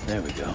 There we go.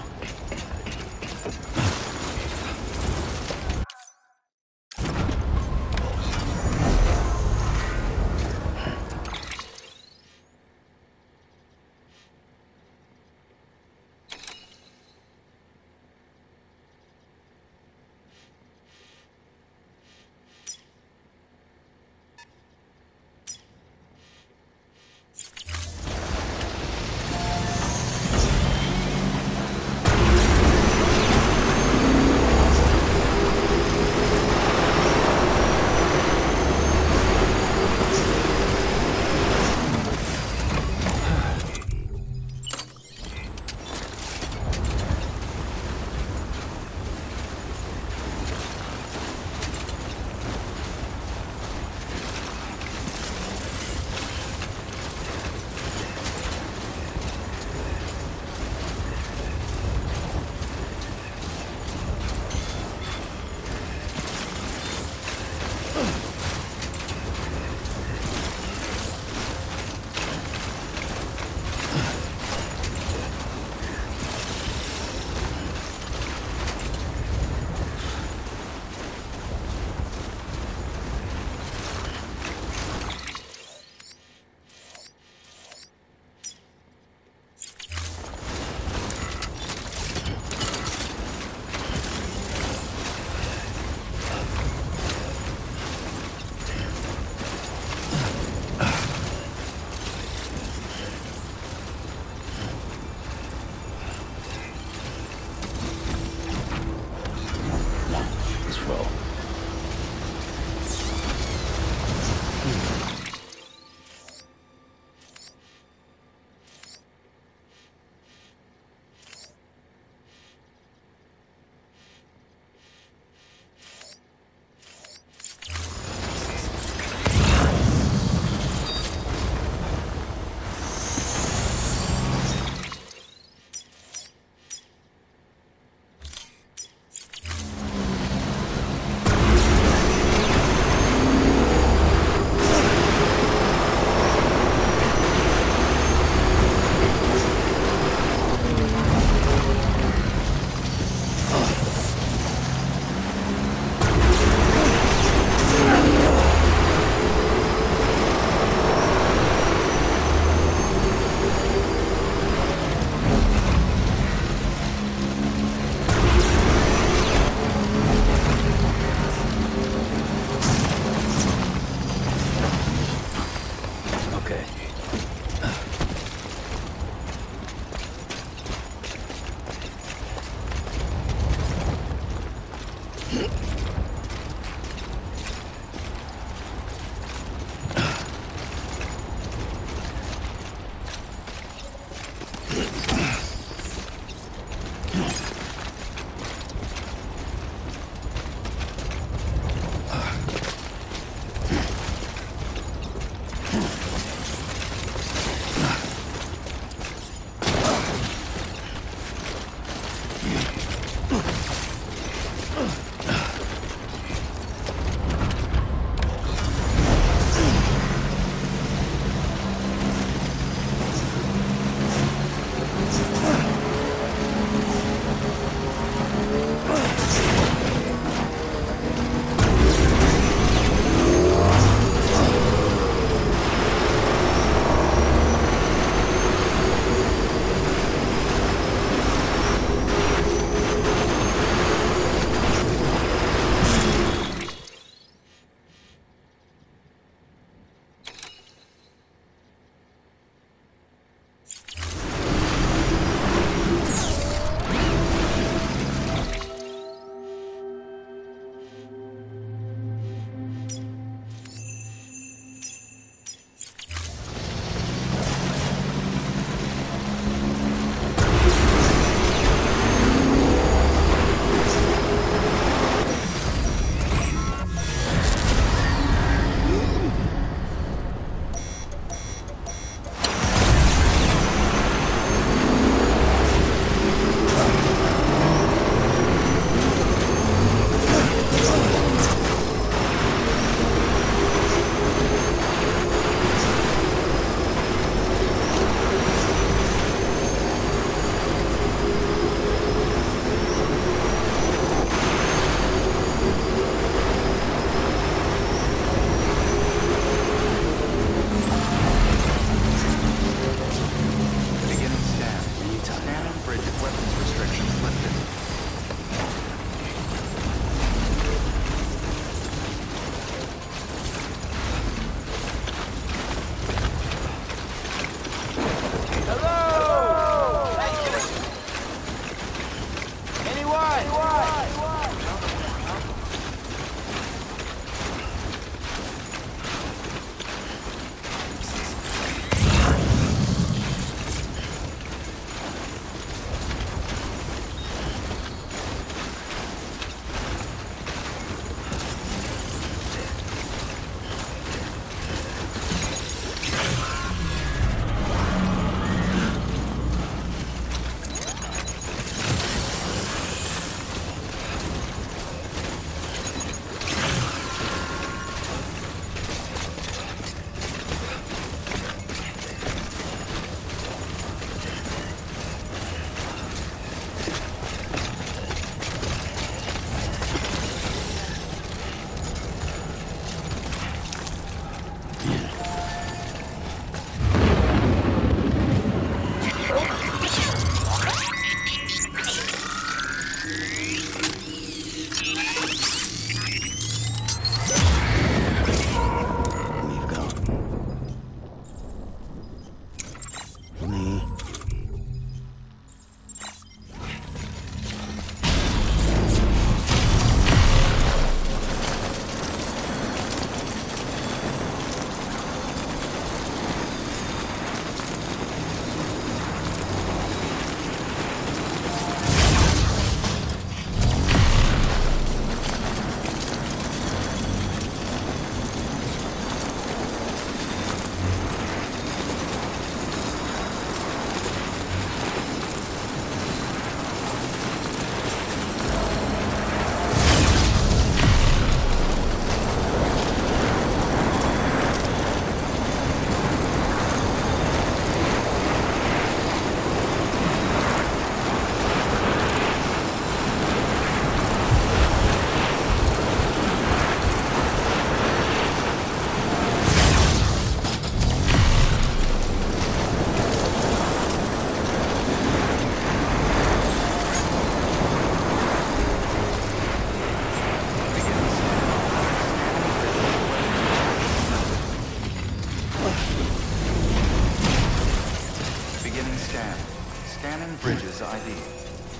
is ID.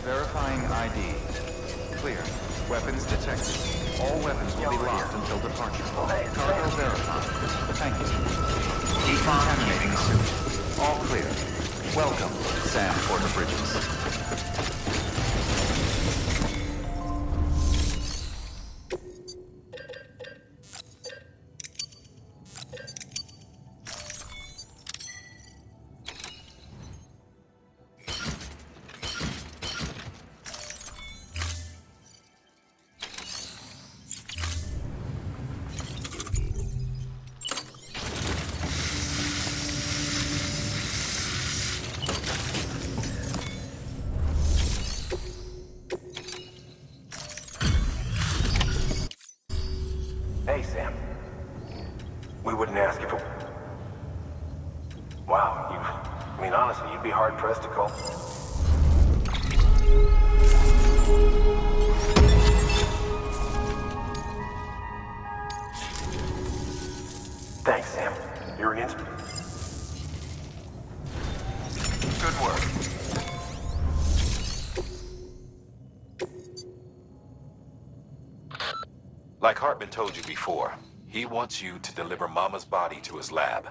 Verifying ID. Clear. Weapons detected. All weapons will be locked until departure. Cargo verified. Thank you. Decontaminating suit. All clear. Welcome, Sam Porter Bridges. Hey, Sam. We wouldn't ask if it... Wow, I mean, honestly, you'd be hard-pressed to call. Thanks, Sam. You're an inspiration. Good work. Like Hartman told you before, he wants you to deliver Mama's body to his lab.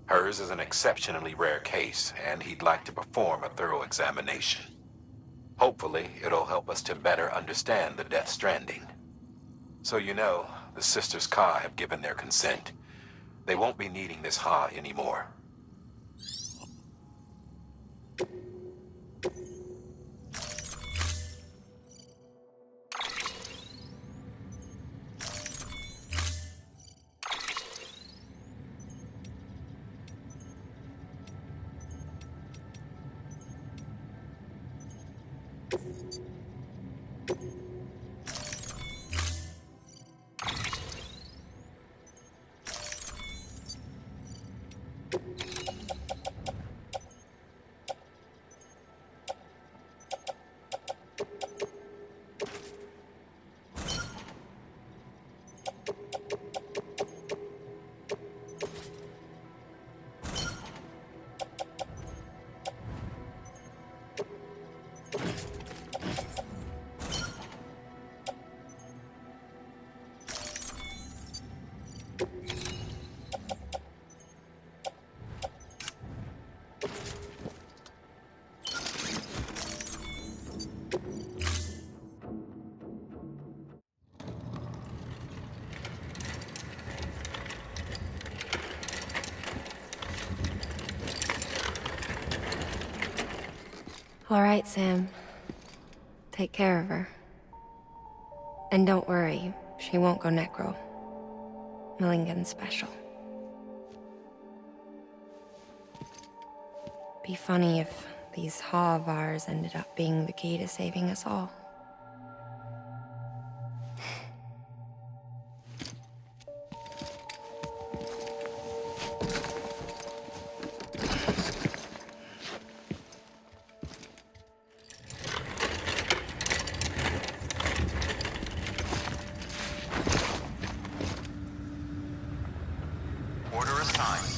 Hers is an exceptionally rare case, and he'd like to perform a thorough examination. Hopefully, it'll help us to better understand the death stranding. So you know, the sisters Ka have given their consent. They won't be needing this Ha anymore. All right, Sam. Take care of her. And don't worry, she won't go necro. Milligan's special. Be funny if these Ha of ours ended up being the key to saving us all. Order assigned.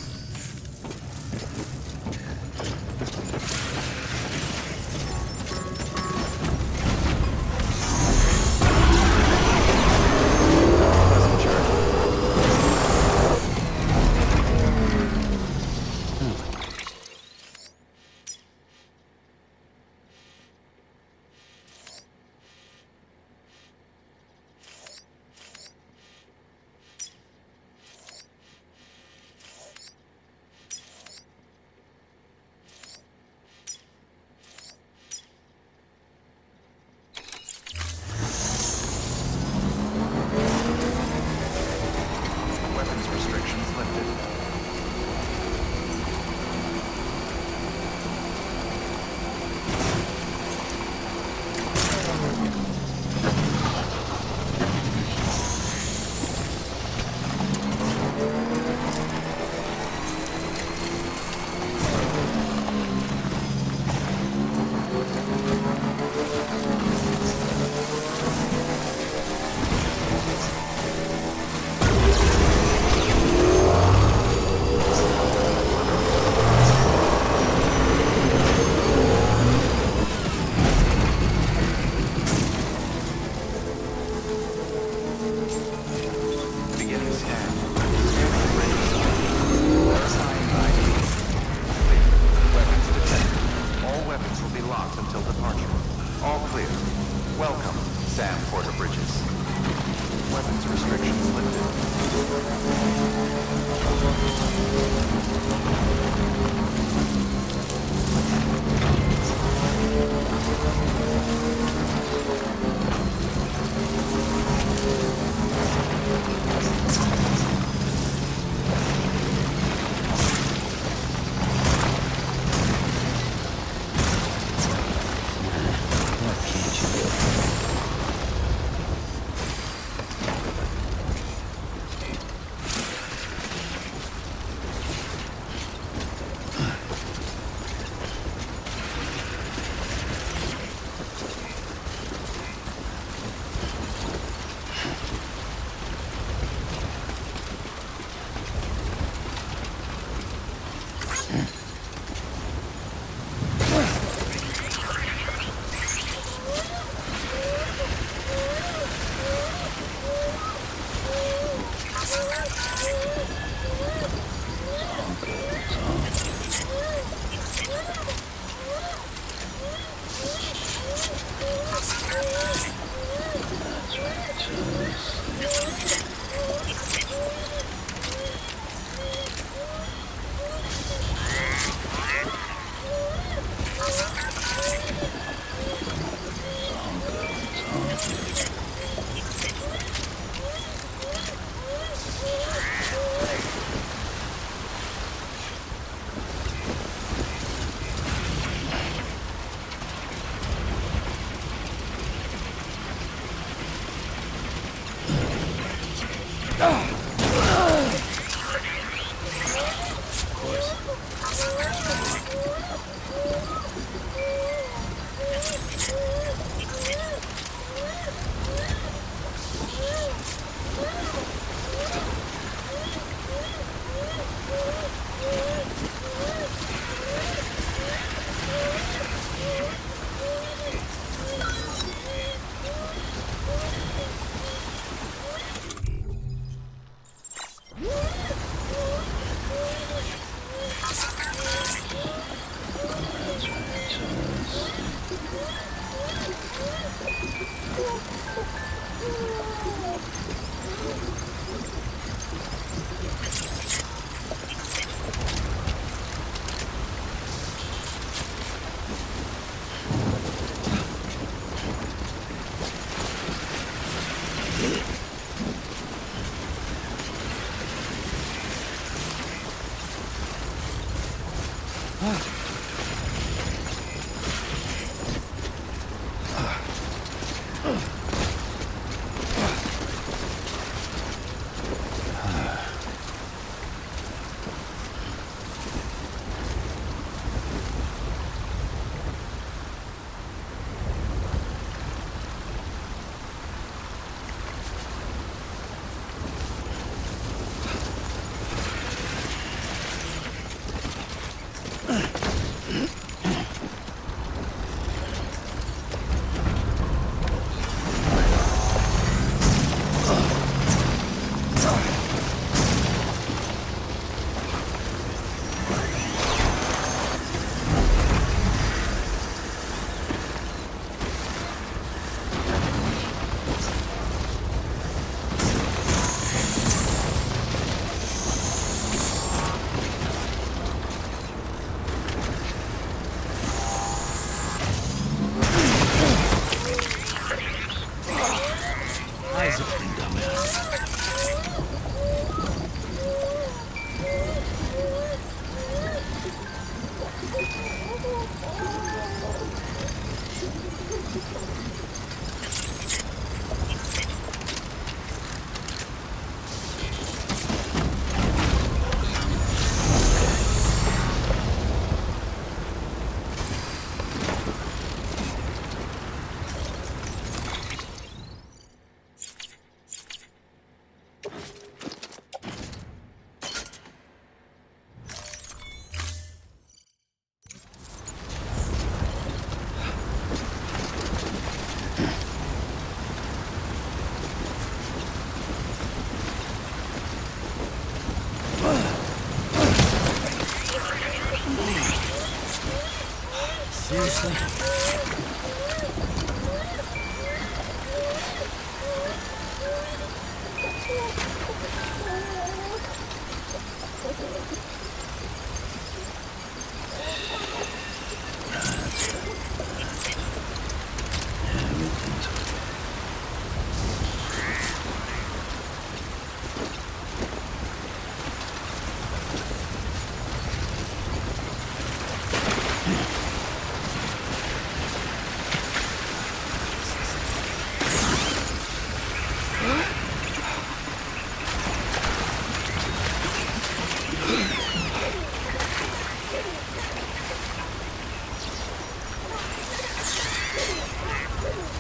until departure. All clear. Welcome, Sam Porter Bridges. Weapons restrictions lifted.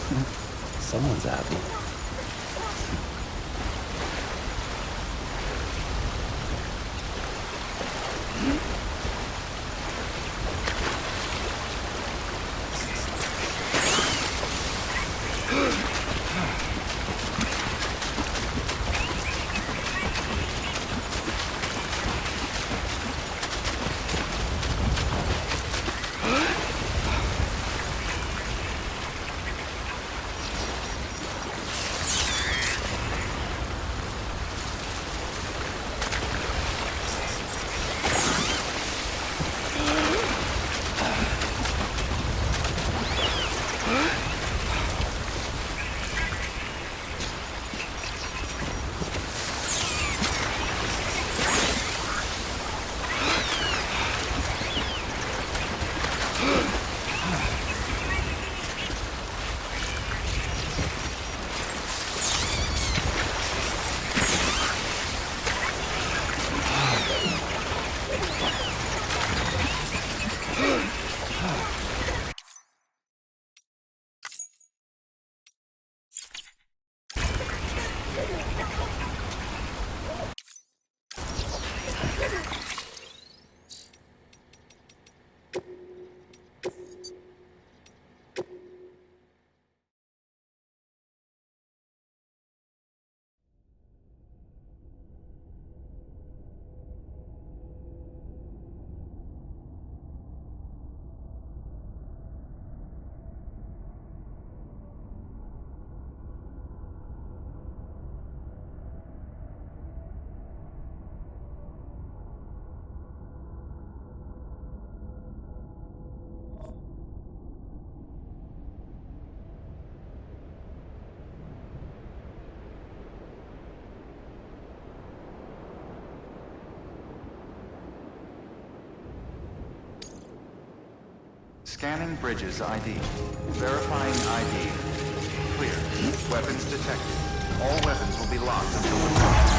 Someone's happy. Scanning bridges ID. Verifying ID. Clear. Weapons detected. All weapons will be locked until the pleasant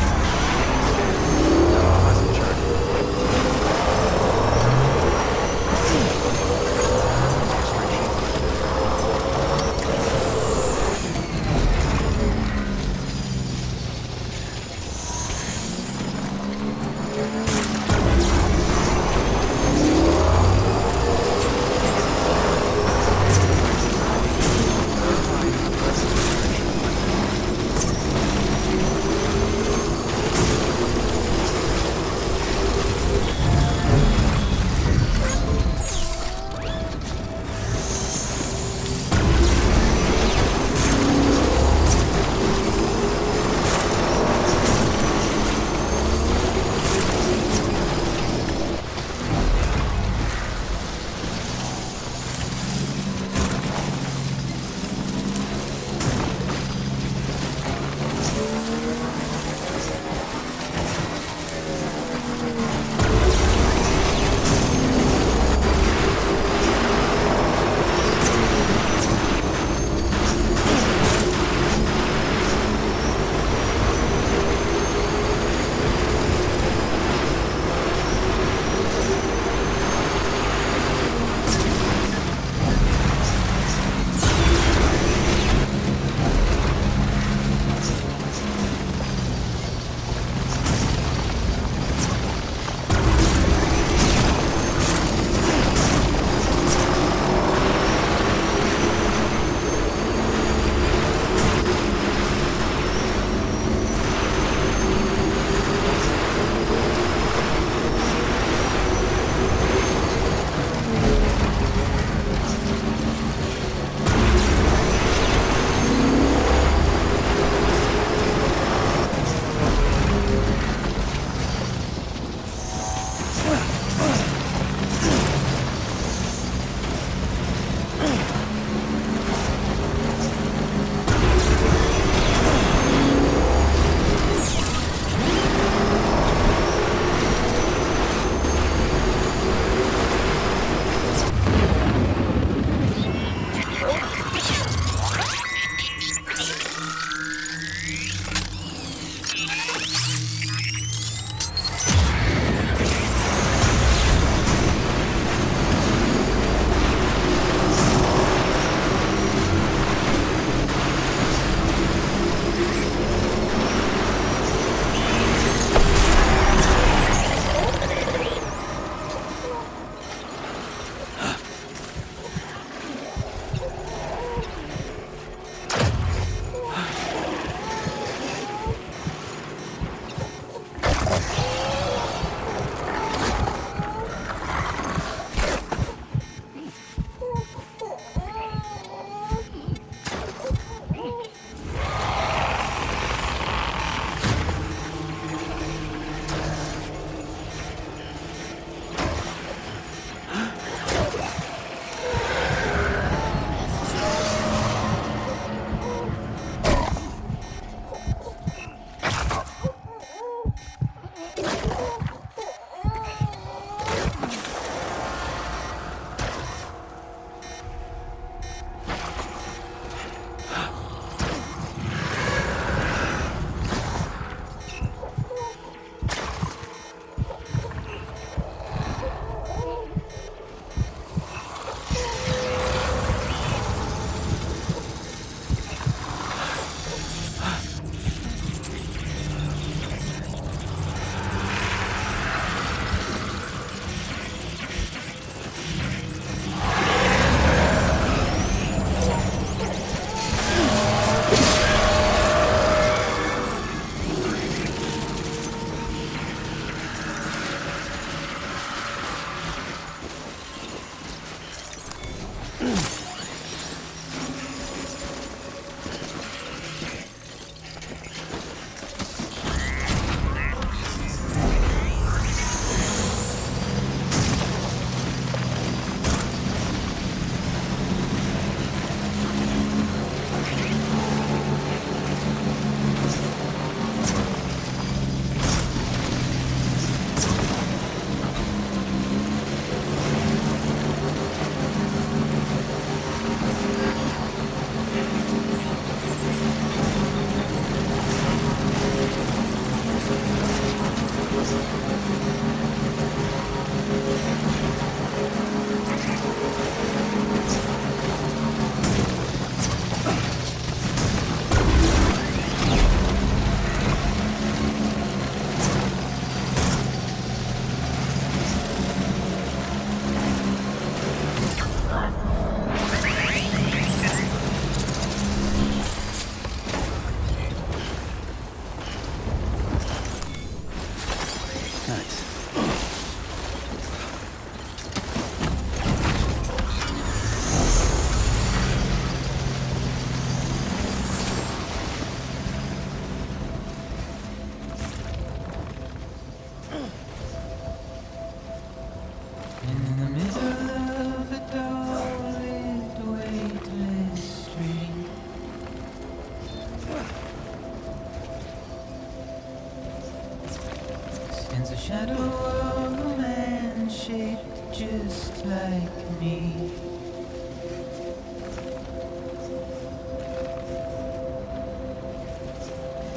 shadow of a man shaped just like me.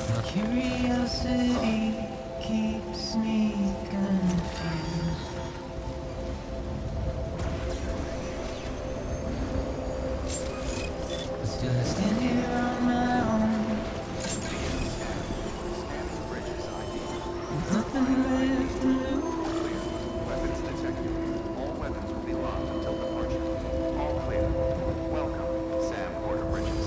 My curiosity keeps me confused. But still I stand here on my own, with nothing left to lose. Weapons detected. All weapons will be locked until departure. All clear. Welcome, Sam Porter Bridges.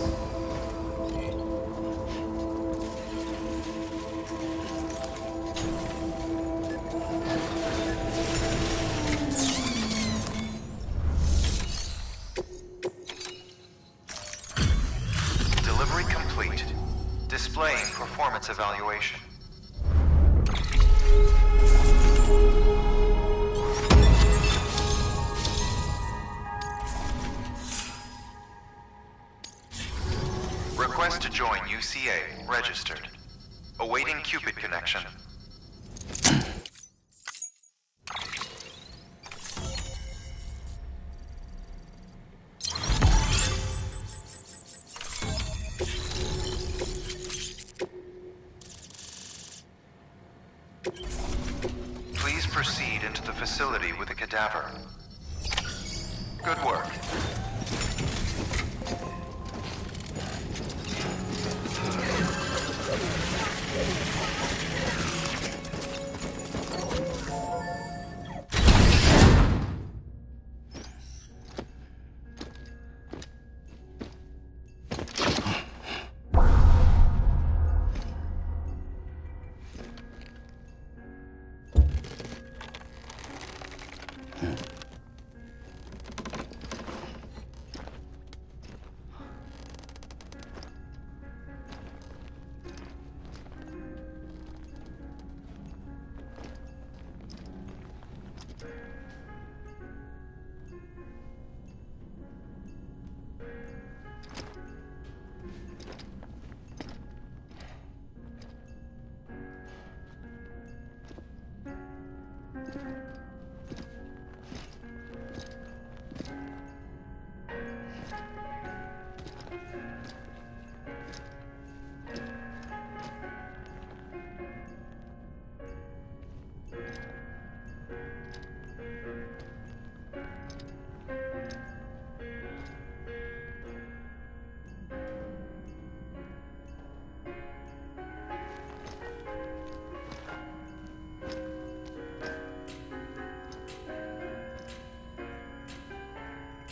Delivery complete. Displaying performance evaluation. Request to join UCA. Registered. Awaiting Cupid connection. Please proceed into the facility with a cadaver. Good work.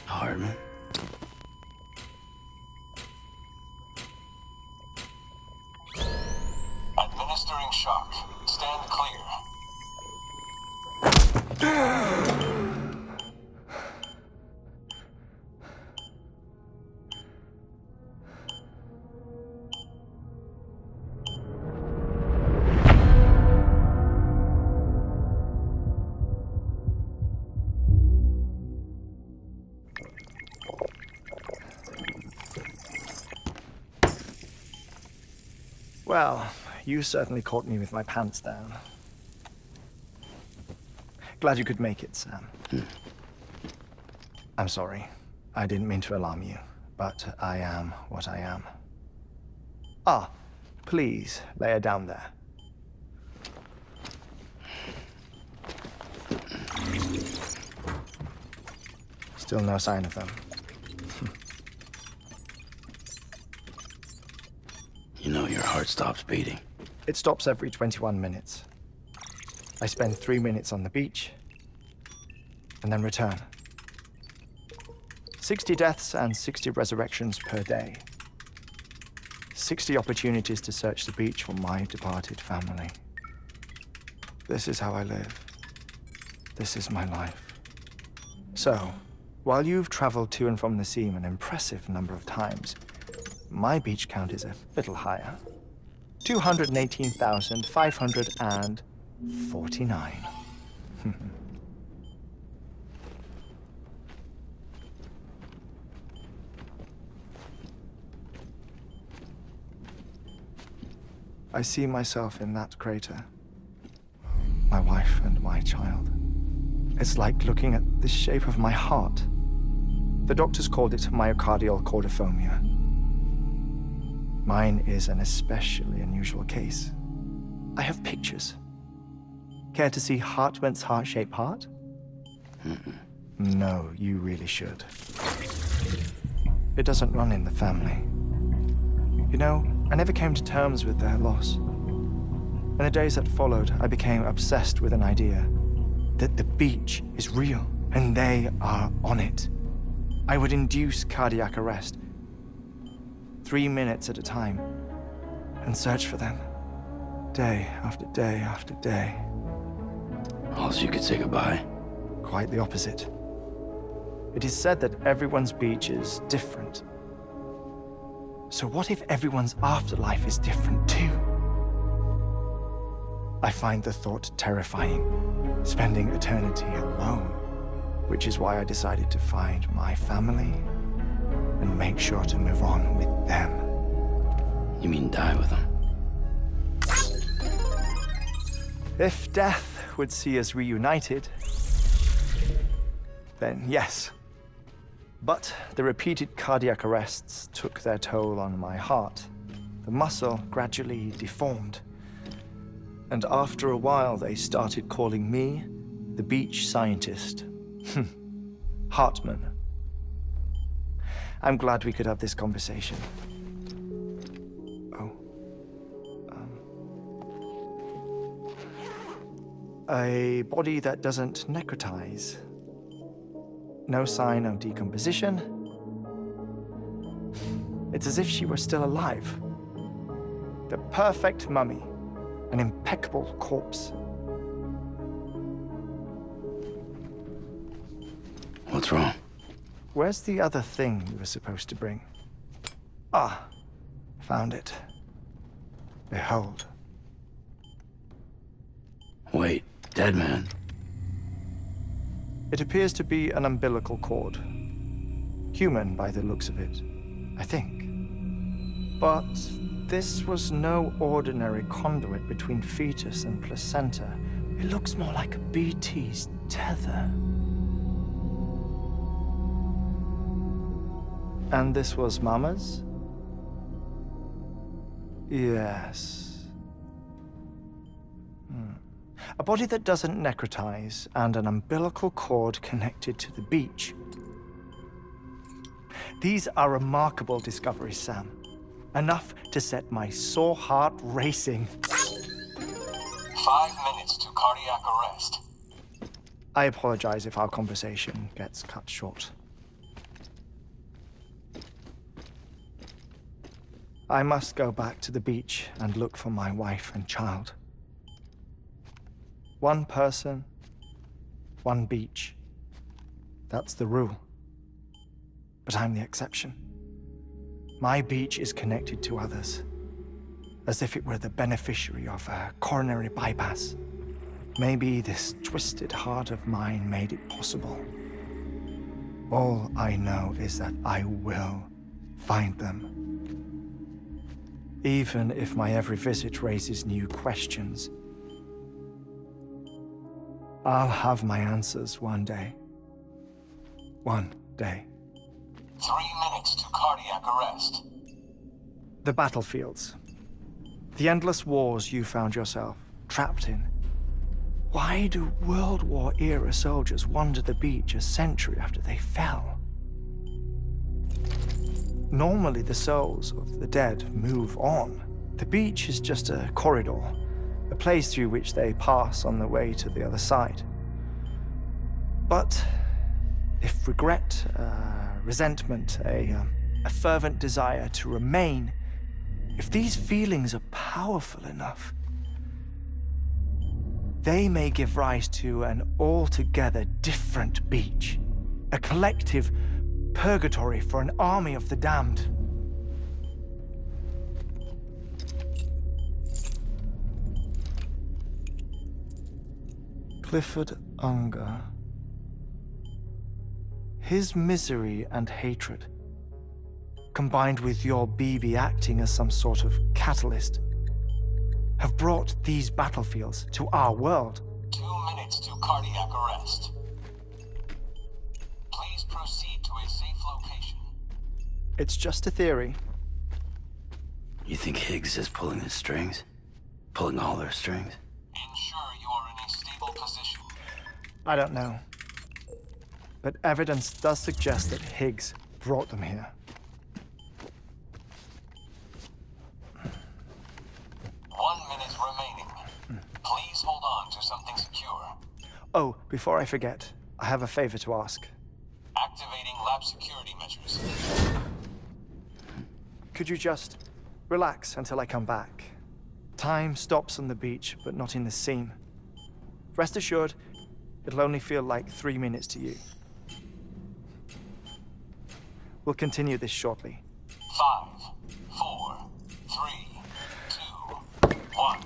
Hartman. Administering shock. Stand clear. Well, you certainly caught me with my pants down. Glad you could make it, Sam. I'm sorry. I didn't mean to alarm you, but I am what I am. Ah, please, lay her down there. Still no sign of them. You know your heart stops beating. It stops every 21 minutes. I spend 3 minutes on the beach, and then return. 60 deaths and 60 resurrections per day. 60 opportunities to search the beach for my departed family. This is how I live. This is my life. So, while you've traveled to and from the sea an impressive number of times, my beach count is a little higher. 218,549. I see myself in that crater. my wife and my child. It's like looking at the shape of my heart. The doctors called it myocardial cordiformia. Mine is an especially unusual case. I have pictures. Care to see Hartman's heart-shaped heart? No, you really should. It doesn't run in the family. You know, I never came to terms with their loss. In the days that followed, I became obsessed with an idea that the beach is real and they are on it. I would induce cardiac arrest, 3 minutes at a time, and search for them, day after day after day. Also, you could say goodbye. Quite the opposite. It is said that everyone's beach is different. So what if everyone's afterlife is different too? I find the thought terrifying, spending eternity alone, which is why I decided to find my family and make sure to move on with them. You mean die with them? If death would see us reunited, then yes. But the repeated cardiac arrests took their toll on my heart. The muscle gradually deformed. And after a while, they started calling me the beach scientist. Hartman. I'm glad we could have this conversation. A body that doesn't necrotize. No sign of decomposition. It's as if she were still alive. The perfect mummy. An impeccable corpse. What's wrong? Where's the other thing you were supposed to bring? Ah, found it. Behold. Wait, dead man? It appears to be an umbilical cord. Human by the looks of it, I think. But this was no ordinary conduit between fetus and placenta. It looks more like a BT's tether. And this was Mama's? Yes. A body that doesn't necrotize and an umbilical cord connected to the beach. These are remarkable discoveries, Sam. Enough to set my sore heart racing. 5 minutes to cardiac arrest. I apologize if our conversation gets cut short. I must go back to the beach and look for my wife and child. One person, one beach. That's the rule. But I'm the exception. My beach is connected to others, as if it were the beneficiary of a coronary bypass. Maybe this twisted heart of mine made it possible. All I know is that I will find them. Even if my every visit raises new questions, I'll have my answers one day. One day. 3 minutes to cardiac arrest. The battlefields. The endless wars you found yourself trapped in. Why do World War-era soldiers wander the beach a century after they fell? Normally, the souls of the dead move on. The beach is just a corridor, a place through which they pass on the way to the other side. But if regret, resentment, a fervent desire to remain, if these feelings are powerful enough, they may give rise to an altogether different beach, a collective purgatory for an army of the damned. Clifford Unger. His misery and hatred, combined with your BB acting as some sort of catalyst, have brought these battlefields to our world. minutes to cardiac arrest. Please proceed to a safe location. It's just a theory. You think Higgs is pulling the strings? Pulling all their strings? Ensure you are in a stable position. I don't know. But evidence does suggest that Higgs brought them here. 1 minute remaining. Please hold on to something secure. Oh, before I forget, I have a favor to ask. Activating lab security measures. Could you just relax until I come back? Time stops on the beach, but not in the scene. Rest assured, it'll only feel like 3 minutes to you. We'll continue this shortly. 5, 4, 3, 2, 1.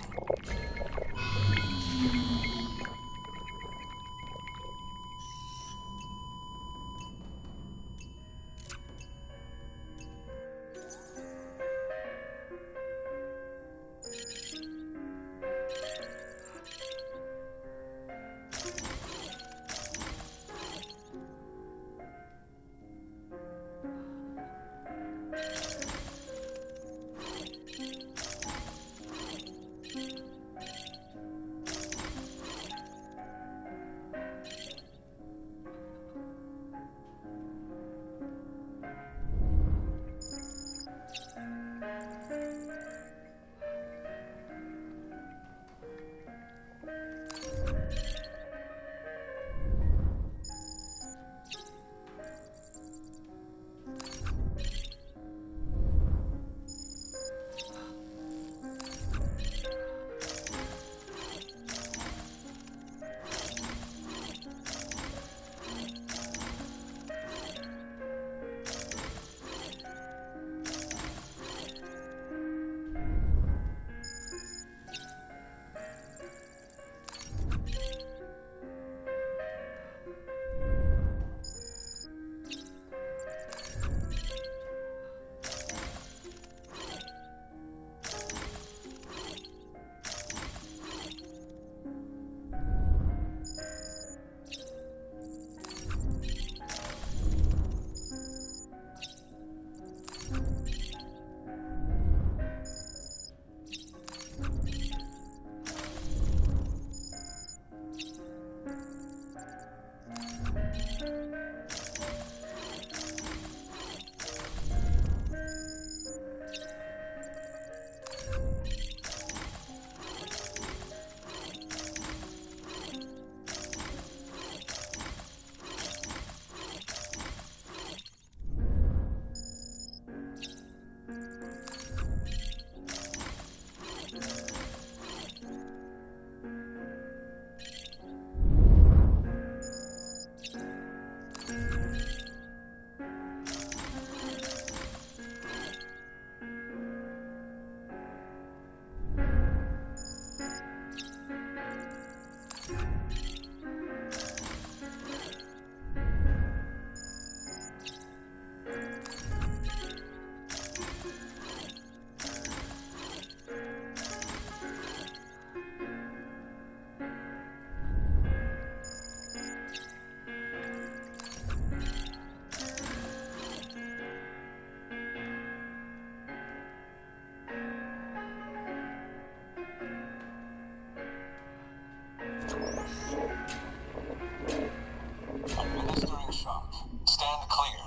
Administering shock. Stand clear.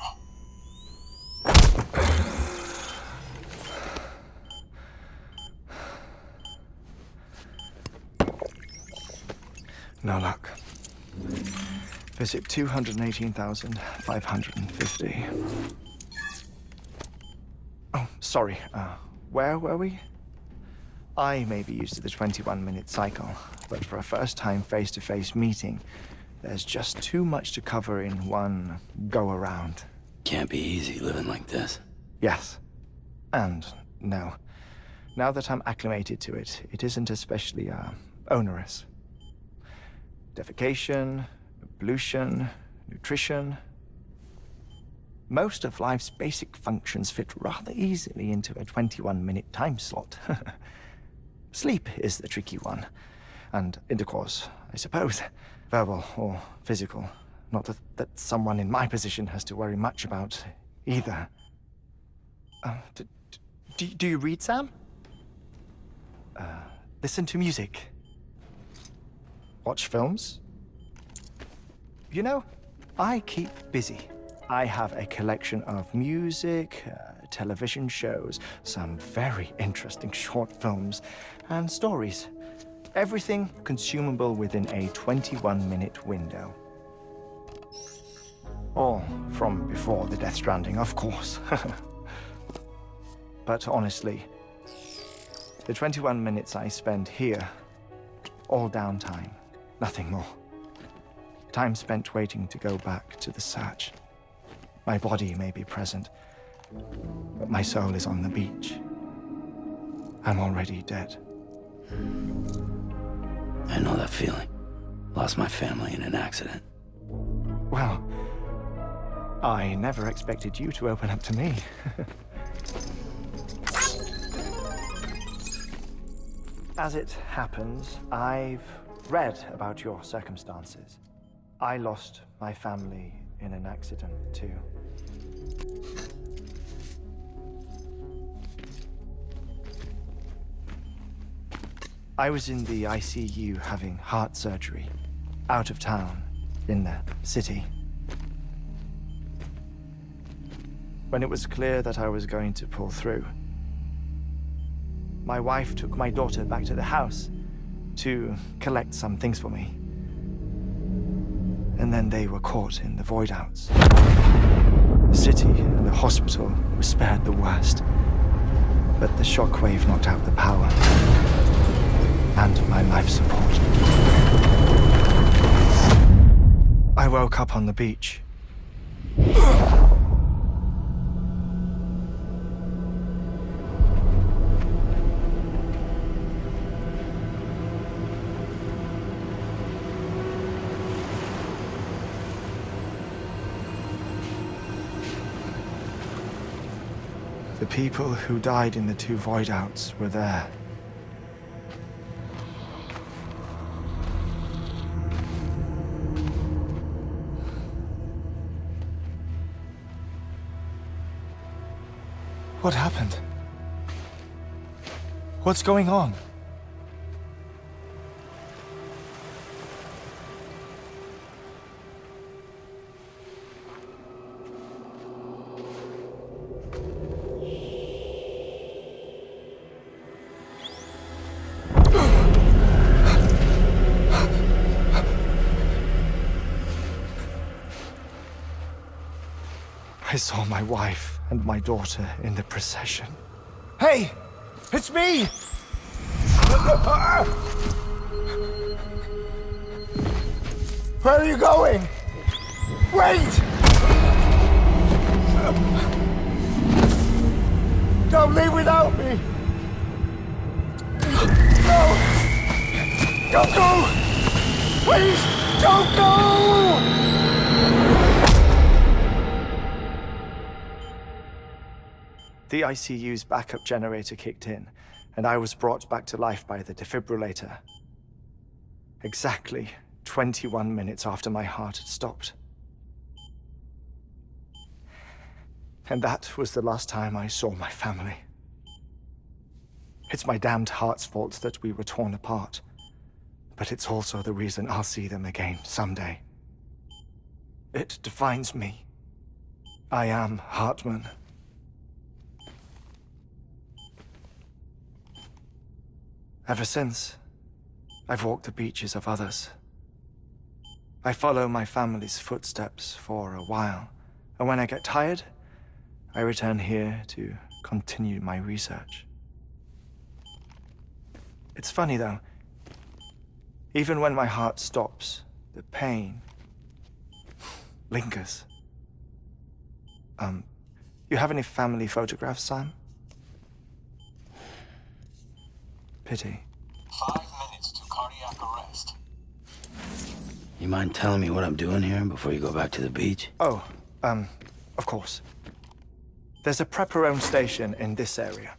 No luck. Visit 218,550. Oh, sorry. Where were we? I may be used to the 21-minute cycle, but for a first-time face-to-face meeting, there's just too much to cover in one go-around. Can't be easy living like this. Yes. And no. Now that I'm acclimated to it, it isn't especially, onerous. Defecation, ablution, nutrition. Most of life's basic functions fit rather easily into a 21-minute time slot. Sleep is the tricky one. and intercourse, I suppose. Verbal or physical. Not that someone in my position has to worry much about either. Do you read, Sam? Listen to music. Watch films? You know, I keep busy. I have a collection of music, television shows, some very interesting short films, and stories. Everything consumable within a 21-minute window. All from before the Death Stranding, of course. But honestly, the 21 minutes I spend here, all downtime, nothing more. Time spent waiting to go back to the search. My body may be present, but my soul is on the beach. I'm already dead. I know that feeling. Lost my family in an accident. Well, I never expected you to open up to me. As it happens, I've read about your circumstances. I lost my family in an accident, too. I was in the ICU having heart surgery, out of town, in the city. When it was clear that I was going to pull through, my wife took my daughter back to the house to collect some things for me. And then they were caught in the void-outs. The city and the hospital were spared the worst, but the shockwave knocked out the power and my life support. I woke up on the beach. The people who died in the two void-outs were there. What happened? What's going on? I saw my wife and my daughter in the procession. Hey! It's me! Where are you going? Wait! Don't leave without me! No! Don't go! Please, don't go! The ICU's backup generator kicked in, and I was brought back to life by the defibrillator. Exactly 21 minutes after my heart had stopped. And that was the last time I saw my family. It's my damned heart's fault that we were torn apart, but it's also the reason I'll see them again someday. It defines me. I am Hartman. Ever since, I've walked the beaches of others. I follow my family's footsteps for a while, and when I get tired, I return here to continue my research. It's funny though, even when my heart stops, the pain lingers. You have any family photographs, Sam? Pity. 5 minutes to cardiac arrest. You mind telling me what I'm doing here before you go back to the beach? Oh, of course. There's a prepper-owned station in this area.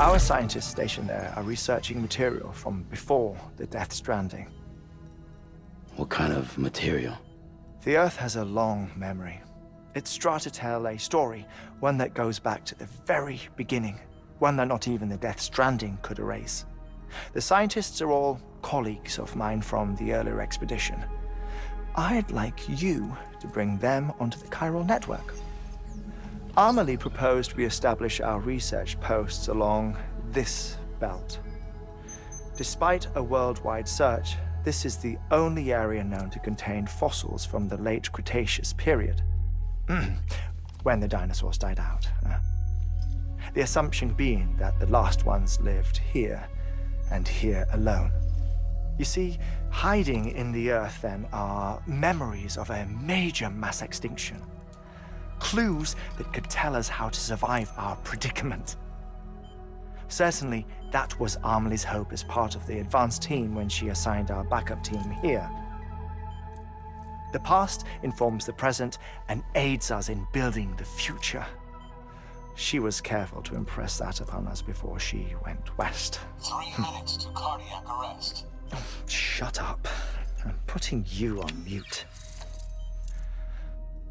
Our scientists stationed there are researching material from before the Death Stranding. What kind of material? The Earth has a long memory. It's trying to tell a story, one that goes back to the very beginning, one that not even the Death Stranding could erase. The scientists are all colleagues of mine from the earlier expedition. I'd like you to bring them onto the chiral network. Amelie proposed we establish our research posts along this belt. Despite a worldwide search, this is the only area known to contain fossils from the late Cretaceous period, when the dinosaurs died out. The assumption being that the last ones lived here, and here alone. You see, hiding in the Earth then are memories of a major mass extinction. Clues that could tell us how to survive our predicament. Certainly, that was Amelie's hope as part of the advanced team when she assigned our backup team here. The past informs the present and aids us in building the future. She was careful to impress that upon us before she went west. 3 minutes to cardiac arrest. Shut up. I'm putting you on mute.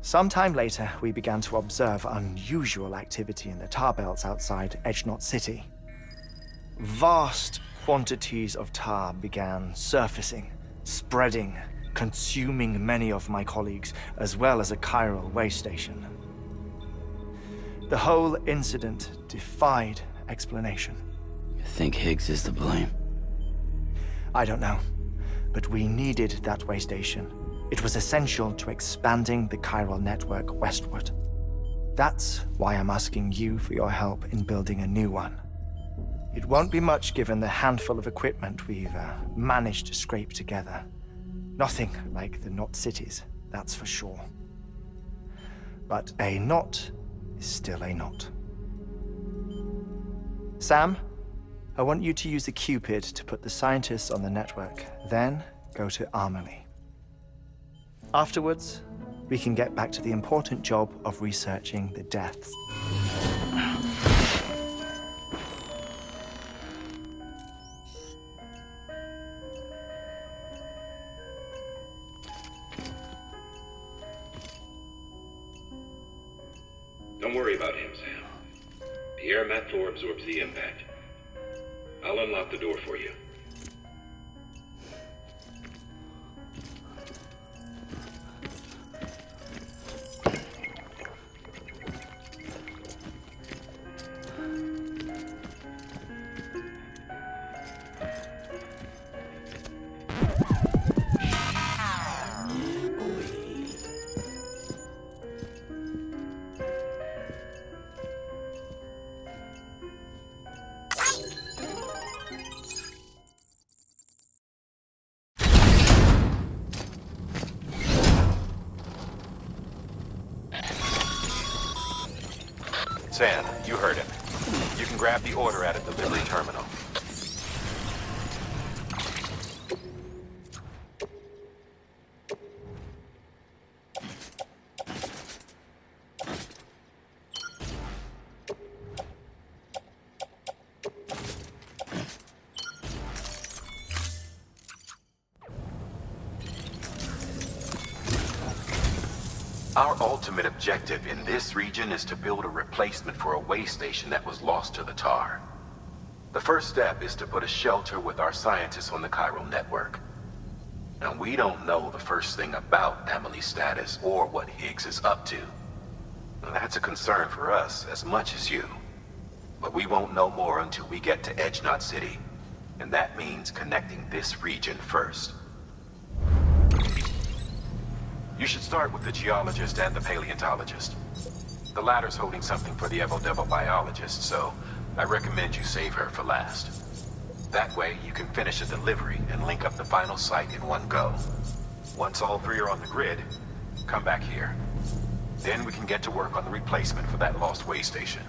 Sometime later, we began to observe unusual activity in the tar belts outside Edgnot City. Vast quantities of tar began surfacing, spreading, consuming many of my colleagues, as well as a chiral way station. The whole incident defied explanation. You think Higgs is to blame? I don't know, but we needed that way station. It was essential to expanding the chiral network westward. That's why I'm asking you for your help in building a new one. It won't be much given the handful of equipment we've managed to scrape together. Nothing like the knot cities, that's for sure. But a knot is still a knot. Sam, I want you to use the Cupid to put the scientists on the network, then go to Amelie. Afterwards, we can get back to the important job of researching the deaths. Don't worry about him, Sam. The air mat floor absorbs the impact. I'll unlock the door for you. Sam, you heard him. You can grab the order at a delivery terminal. Our ultimate objective in this region is to build a replacement for a way station that was lost to the tar. The first step is to put a shelter with our scientists on the chiral network. Now, we don't know the first thing about Amelie's status or what Higgs is up to. Now, that's a concern for us as much as you. But we won't know more until we get to Edgnot City. And that means connecting this region first. You should start with the geologist and the paleontologist. The latter's holding something for the Evo-Devo biologist, so I recommend you save her for last. That way, you can finish a delivery and link up the final site in one go. Once all three are on the grid, come back here. Then we can get to work on the replacement for that lost way station.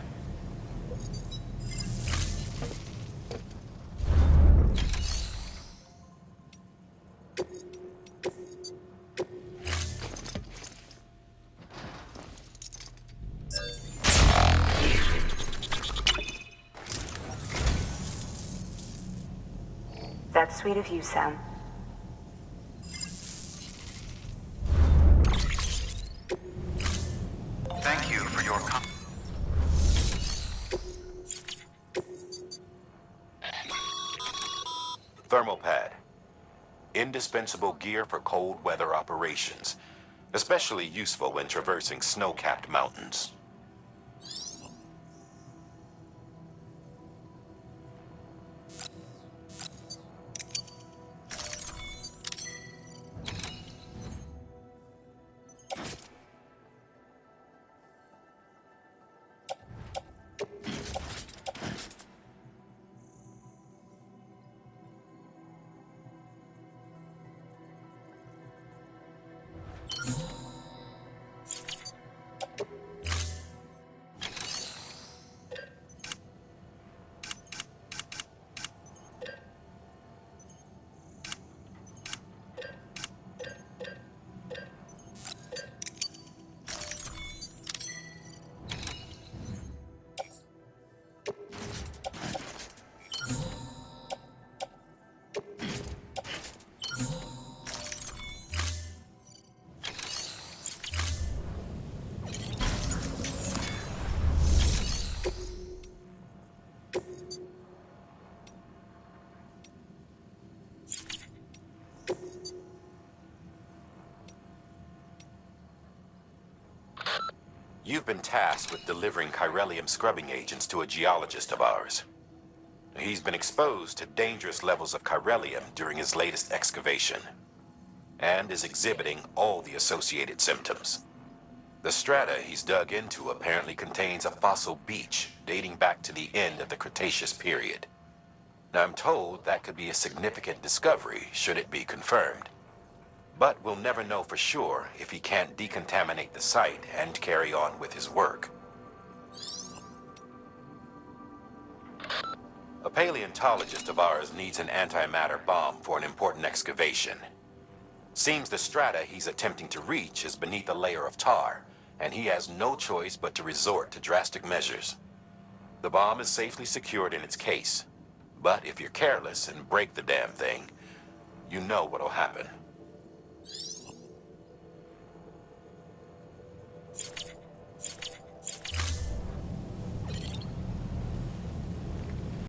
That's sweet of you, Sam. Thank you for your Thermal pad. Indispensable gear for cold weather operations, especially useful when traversing snow-capped mountains. You've been tasked with delivering chiralium scrubbing agents to a geologist of ours. He's been exposed to dangerous levels of chiralium during his latest excavation, and is exhibiting all the associated symptoms. The strata he's dug into apparently contains a fossil beach dating back to the end of the Cretaceous period. Now, I'm told that could be a significant discovery should it be confirmed. But we'll never know for sure if he can't decontaminate the site and carry on with his work. A paleontologist of ours needs an antimatter bomb for an important excavation. Seems the strata he's attempting to reach is beneath a layer of tar, and he has no choice but to resort to drastic measures. The bomb is safely secured in its case, but if you're careless and break the damn thing, you know what'll happen.